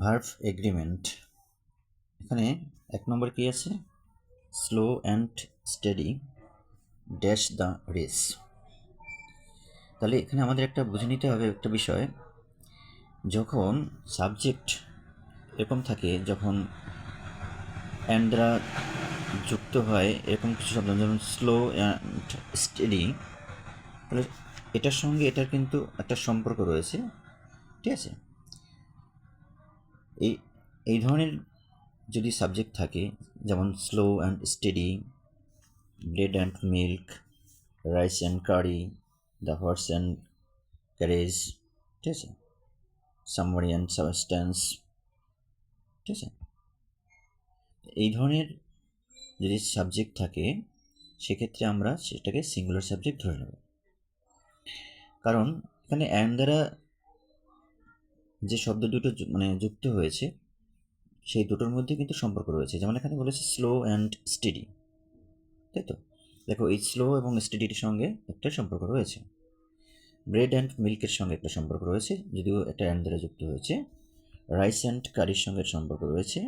Verb agreement. এখানে এক নম্বর কি আছে? Slow and steady dash the race. তাহলে এখানে আমাদের একটা বুঝে নিতে হবে একটা বিষয়, যখন সাবজেক্ট এরকম থাকে, যখন অ্যান্ড দ্বারা যুক্ত হয় এরকম কিছু শব্দ, যেমন স্লো অ্যান্ড স্টেডি, তাহলে এটার সঙ্গে এটার কিন্তু একটা সম্পর্ক রয়েছে, ঠিক আছে? এই ধরনের যদি সাবজেক্ট থাকে, যেমন slow and steady, bread and milk, rice and curry, the horse and carriage, ঠিক আছে, সামারি অ্যান্ড সাবস্ট্যান্স, ঠিক আছে, এই ধরনের যদি সাবজেক্ট থাকে সেক্ষেত্রে আমরা সেটাকে সিঙ্গুলার সাবজেক্ট ধরে নেব। কারণ এখানে অ্যান্ড দ্বারা যে শব্দ দুটো যুক্ত হয়েছে সেই দুটোর মধ্যে কিন্তু সম্পর্ক রয়েছে। যেমন এখানে বলেছে স্লো অ্যান্ড স্টেডি, তাই তো? দেখো, এই স্লো এবং স্টেডির সঙ্গে একটা সম্পর্ক রয়েছে। ব্রেড অ্যান্ড মিল্কের সঙ্গে একটা সম্পর্ক রয়েছে, যদিও এটা অ্যান্ড দ্বারা যুক্ত হয়েছে। রাইস অ্যান্ড কারির সঙ্গে সম্পর্ক রয়েছে,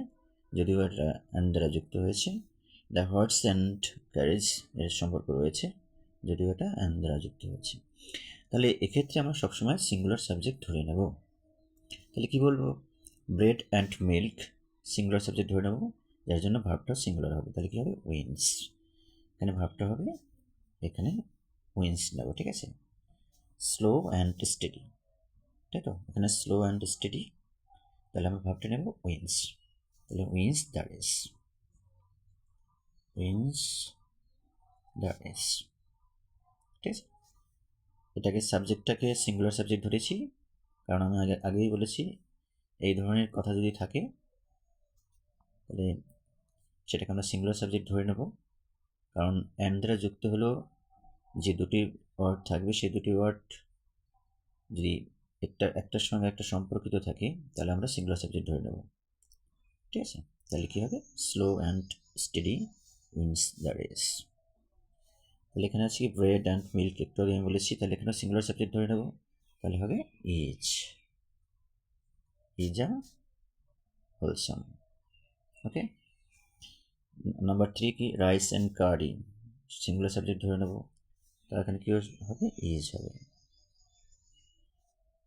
যদিও এটা অ্যান্ড দ্বারা যুক্ত হয়েছে। দ্য হর্স অ্যান্ড ক্যারেজ এর সম্পর্ক রয়েছে, যদিও এটা অ্যান্ড দ্বারা যুক্ত হয়েছে। তাহলে এক্ষেত্রে আমরা সবসময় সিঙ্গুলার সাবজেক্ট ধরে নেব। তাহলে কি বলবো? Bread and milk singular subject ধরে নেব, যার জন্য ভার্বটা সিঙ্গুলার হবে। তাহলে কী হবে? উইন্স। এখানে ভার্বটা হবে, এখানে উইন্স নেব, ঠিক আছে? স্লো অ্যান্ড স্টেডি, তাই তো? এখানে স্লো অ্যান্ড স্টেডি, তাহলে আমরা ভাবটা নেব উইন্স। তাহলে wins the race, wins the race, ঠিক আছে? এটাকে সাবজেক্টটাকে সিঙ্গুলার সাবজেক্ট ধরেছি, কারণ আমি আগেই বলেছি এই ধরনের কথা যদি থাকে তাহলে সেটাকে আমরা সিঙ্গুলার সাবজেক্ট ধরে নেব। কারণ অ্যান্ড দ্বারা যুক্ত হলো যে দুটি ওয়ার্ড থাকবে, সেই দুটি ওয়ার্ড যদি একটার সঙ্গে একটা সম্পর্কিত থাকে তাহলে আমরা সিঙ্গুলার সাবজেক্ট ধরে নেব, ঠিক আছে? তাহলে কী হবে? Slow and steady wins the race. তাহলে এখানে আছে কি ব্রেড অ্যান্ড মিল্ক, একটু আগে আমি বলেছি, তাহলে এখানে সিঙ্গুলার সাবজেক্ট ধরে নেব, তাহলে হবে is, is a wholesome. Okay, number 3 কি? Rice and curry, singular subject ধরে নেব, তাহলে এখানে কি হবে? ইজ হবে।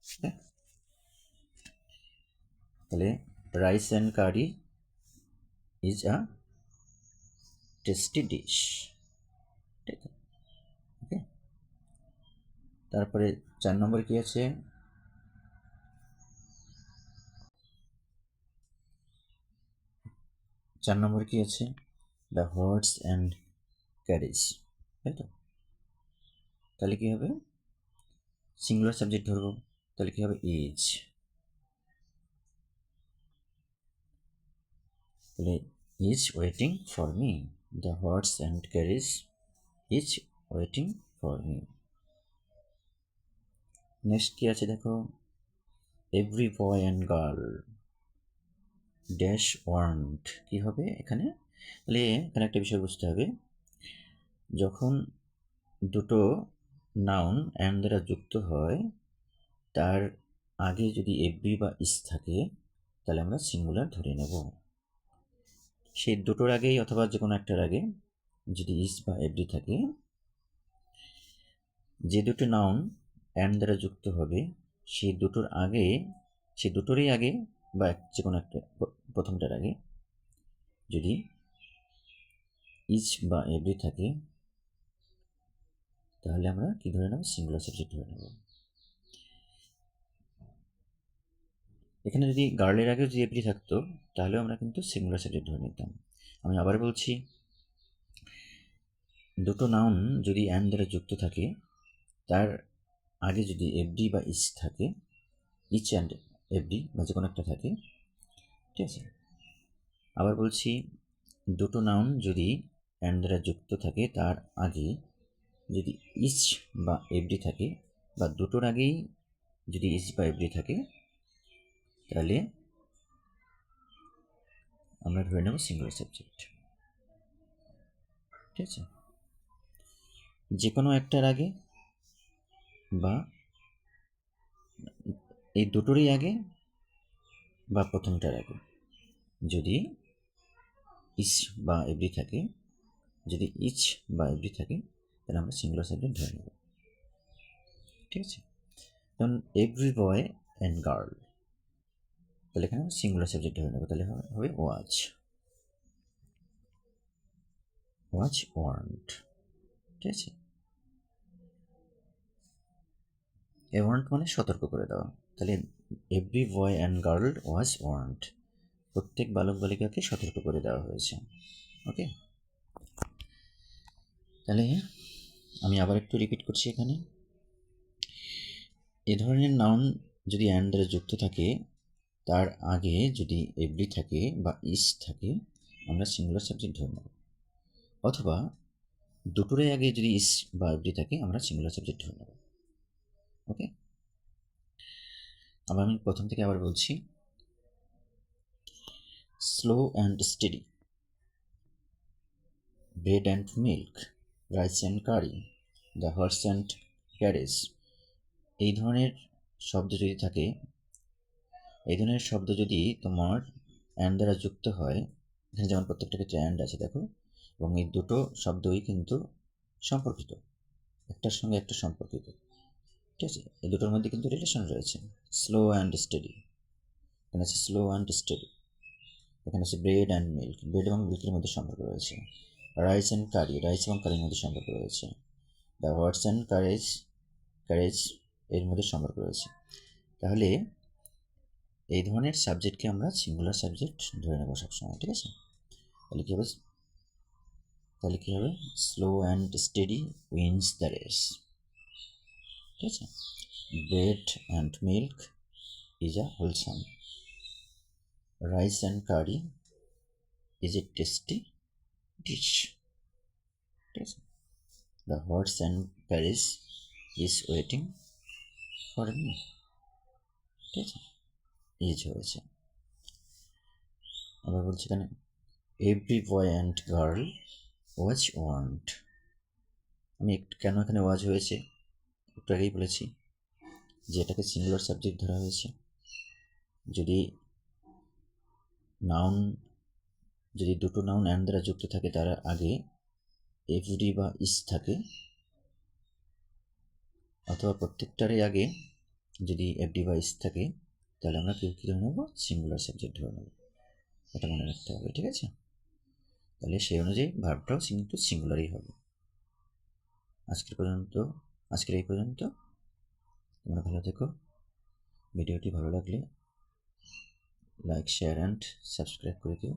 ওকে, তাহলে rice and curry is a tasty dish, ঠিক আছে? ওকে, তারপরে 4 নম্বর কি আছে? 4 নম্বর কি আছে? দ্য হর্স অ্যান্ড ক্যারেজ, তাই তো? তাহলে কি হবে? সিঙ্গুলার সাবজেক্ট ধরবো, তাহলে কি হবে? ইজ। তাহলে is waiting for me, the horse and carriage is waiting for me. Next কি আছে দেখো? Every boy and girl dash want, কি হবে এখানে? তাহলে এখানে একটা বিষয় বুঝতে হবে, যখন দুটো নাউন অ্যান্ড দ্বারা যুক্ত হয় তার আগে যদি এভরি বা ইস থাকে তাহলে আমরা সিঙ্গুলার ধরে নেব। সেই দুটোর আগেই অথবা যে কোনো একটার আগে যদি ইস বা এভরি থাকে, যে দুটো নাউন অ্যান্ড দ্বারা যুক্ত হবে সেই দুটোর আগে, সেই দুটোরই আগে বা যে কোনো একটা প্রথমটার আগে যদি ইজ বা এভরি থাকে তাহলে আমরা কি ধরে নেব? সিঙ্গুলার সাবজেক্ট ধরে নেব। এখানে যদি গার্লের আগে যদি এভরি থাকতো তাহলেও আমরা কিন্তু সিঙ্গুলার সাবজেক্ট ধরে নিতাম। আমি আবার বলছি, দুটো নাউন যদি অ্যান্ড দ্বারা যুক্ত থাকে তার আগে যদি এভরি বা ইস থাকে, ইচ অ্যান্ড এভরি বা যে কোনো একটা থাকে, ঠিক আছে? আবার বলছি, দুটো নাউন যদি অ্যান্ড দ্বারা যুক্ত থাকে তার আগে যদি ইচ বা এভরি থাকে, বা দুটোর আগেই যদি ইচ বা এভরি থাকে তাহলে আমরা ধরে নেব সিঙ্গুলার সাবজেক্ট, ঠিক আছে? যে কোনো একটার আগে বা এই দুটোরই আগে বা প্রথমটার আগে যদি ইস বা এভরি থাকে, যদি ইচ বা এভরি থাকে তাহলে আমরা সিঙ্গুলার সাবজেক্ট ধরে নেব। ঠিক আছে, যেমন এভরি বয় অ্যান্ড গার্ল, তাহলে এখানে আমরা সিঙ্গুলার সাবজেক্ট ধরে নেব, তাহলে হবে ওয়াচ, ওয়াচ ওয়ার্ন্ট। ঠিক আছে, এ ওয়ার্ন্ট মানে সতর্ক করে দেওয়া, তাহলে every boy and girl was warned, প্রত্যেক বালক বালিকাকে সতর্ক করে দেওয়া হয়েছে। ওকে, তাহলে আমি আবার একটু রিপিট করছি এখানে, এ ধরনের নাউন যদি অ্যান্ড দ্বারা যুক্ত থাকে, তার আগে যদি এভরি থাকে বা ইস থাকে, আমরা সিঙ্গুলার সাবজেক্ট ধরে নেব, অথবা দুটোরই আগে যদি ইস বা এভরি থাকে আমরা সিঙ্গুলার সাবজেক্ট ধরে নেব। ওকে, আবার আমি প্রথম থেকে আবার বলছি, slow and steady, bread and milk, rice and curry, the horse and carriage, এই ধরনের শব্দ যদি থাকে, এই ধরনের শব্দ যদি তোমার অ্যান্ড দ্বারা যুক্ত হয়, এখানে যেমন প্রত্যেকটা ক্ষেত্রে অ্যান্ড আছে দেখো, এবং এই দুটো শব্দই কিন্তু সম্পর্কিত, একটার সঙ্গে একটা সম্পর্কিত। ঠিক আছে, এই দুটোর মধ্যে কিন্তু রিলেশন রয়েছে। স্লো অ্যান্ড স্টেডি, এখানে আছে স্লো অ্যান্ড স্টেডি, এখানে আছে ব্রেড অ্যান্ড মিল্ক, ব্রেড এবং মিল্কের মধ্যে সম্পর্ক রয়েছে। রাইস অ্যান্ড কারি, রাইস এবং কারির মধ্যে সম্পর্ক রয়েছে। The horse and carriage, carriage এর মধ্যে সম্পর্ক রয়েছে। তাহলে এই ধরনের সাবজেক্টকে আমরা সিঙ্গুলার সাবজেক্ট ধরে নেব সবসময়। ঠিক আছে, তাহলে কী হবে, তাহলে কী হবে, slow and steady wins the race. ঠিক আছে, bread and milk is a wholesome, rice and curry is a tasty dish. ঠিক আছে, the horse and carriage is waiting for me. ঠিক আছে, ইজ হয়েছে। আবার বলছি এখানে, every boy and girl was warned, আমি কেন এখানে ওয়াজ হয়েছে একটু আগেই বলেছি যে এটাকে সিঙ্গুলার সাবজেক্ট ধরা হয়েছে। যদি নাউন, যদি দুটো নাউন অ্যান্ড দ্বারা যুক্ত থাকে তার আগে এভরি বা ইস থাকে, অথবা প্রত্যেকটারই আগে যদি এভরি বা ইস থাকে, তাহলে আমরা কী ধরে নেব, সিঙ্গুলার সাবজেক্ট ধরে নেব, এটা মনে রাখতে হবে। ঠিক আছে, তাহলে সেই অনুযায়ী ভার্বটাও কিন্তু সিঙ্গুলারই হবে। আজকের এই পর্যন্ত, তোমরা ভালো থেকো। ভিডিওটি ভালো লাগলে লাইক, শেয়ার অ্যান্ড সাবস্ক্রাইব করে দিও।